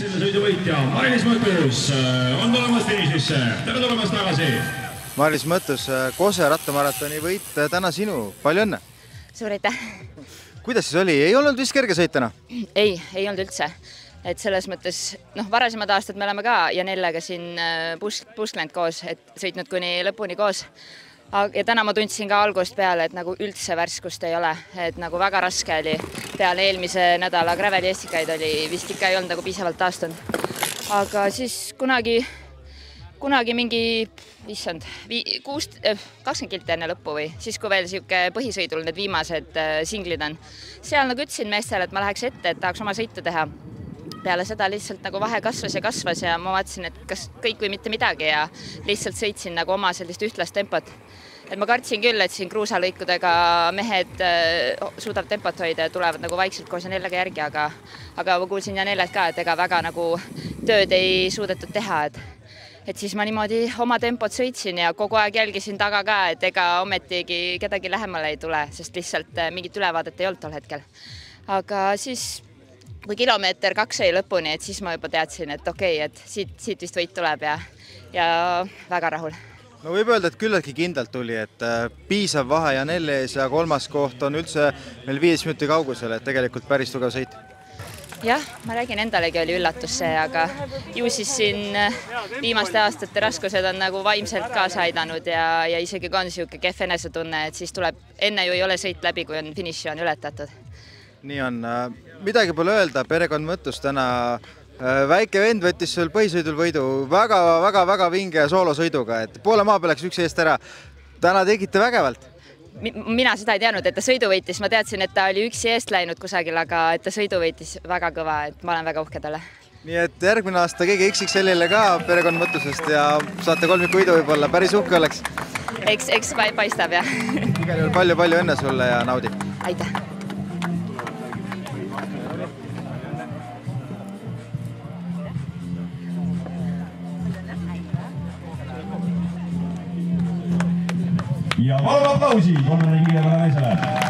Selle sõidu võitja Mailis Mõttus on tulemas finišisse. Tere tulemast tagasi. Mailis Mõttus, Kose rattamaratoni võit täna sinu. Palju õnne. Suur aitäh. Kuidas siis oli? Ei olnud vist kerge sõit täna? Ei olnud üldse. Et selles mõttes, varasemad aastad me oleme ka Janellega siin pusklenud koos, et sõitnud kuni lõpuni koos. Ja täna ma tundsin ka algust peale, et nagu üldse värskust ei ole, et nagu väga raske oli. Peale eelmise nädala graveli estikaid oli vist ikka ei olnud nagu piisavalt taastunud. Aga siis kunagi mingi 20 kilti enne lõppu või siis, kui veel siuke põhisõidul need viimased singlid on. Seal nagu ütlesin meestele, et ma läheks ette, et tahaks oma sõitu teha. Peale seda lihtsalt nagu vahe kasvas ja ma vaatasin, et kas kõik või mitte midagi ja lihtsalt sõitsin nagu oma sellist ühtlast tempot. Et ma kartsin küll, et siin kruusalõikudega mehed suudab tempot hoida ja tulevad nagu vaikselt koos Janellega järgi, aga ma kuulsin Janellet ka, et ega väga nagu tööd ei suudetud teha. Et siis ma niimoodi oma tempot sõitsin ja kogu aeg jälgisin taga ka, et ega ometigi kedagi lähemale ei tule, sest lihtsalt mingit ülevaadet ei olnud tol hetkel. Aga siis kui kilomeeter 2 jäi lõpuni, et siis ma juba teadsin, et okei, et siit vist võit tuleb ja väga rahul. No võib öelda, et küllaltki kindlalt tuli, et piisav vahe Janelle ees ja kolmas koht on üldse meil 5 minuti kaugusel, et tegelikult päris tugev sõit. Jah, ma räägin, endalegi oli üllatus see, aga ju siis siin viimaste aastate raskused on nagu vaimselt kaasa aidanud ja isegi kui on siuke kehv enesetunne, et siis tuleb, enne ju ei ole sõit läbi, kui on finiši on ületatud. Nii on. Midagi pole öelda, perekond Mõttus täna väike vend võttis sul põhisõidul võidu väga vinge soolosõiduga, et poole maa peal läks üks eest ära. Täna tegite vägevalt. Mina seda ei teadnud, et ta sõidu võitis. Ma teadsin, et ta oli üksi eest läinud kusagil, aga et ta sõidu võitis väga kõva, et ma olen väga uhke talle. Nii et järgmine aasta keegi XXL-ile ka perekond Mõttusest ja saate kolmiku võidu võib-olla. Päris uhke oleks. Eks paistab, jah. Igal juhul palju õnne sulle ja naudi. Aitäh. Ja palun aplausi 35 naisele.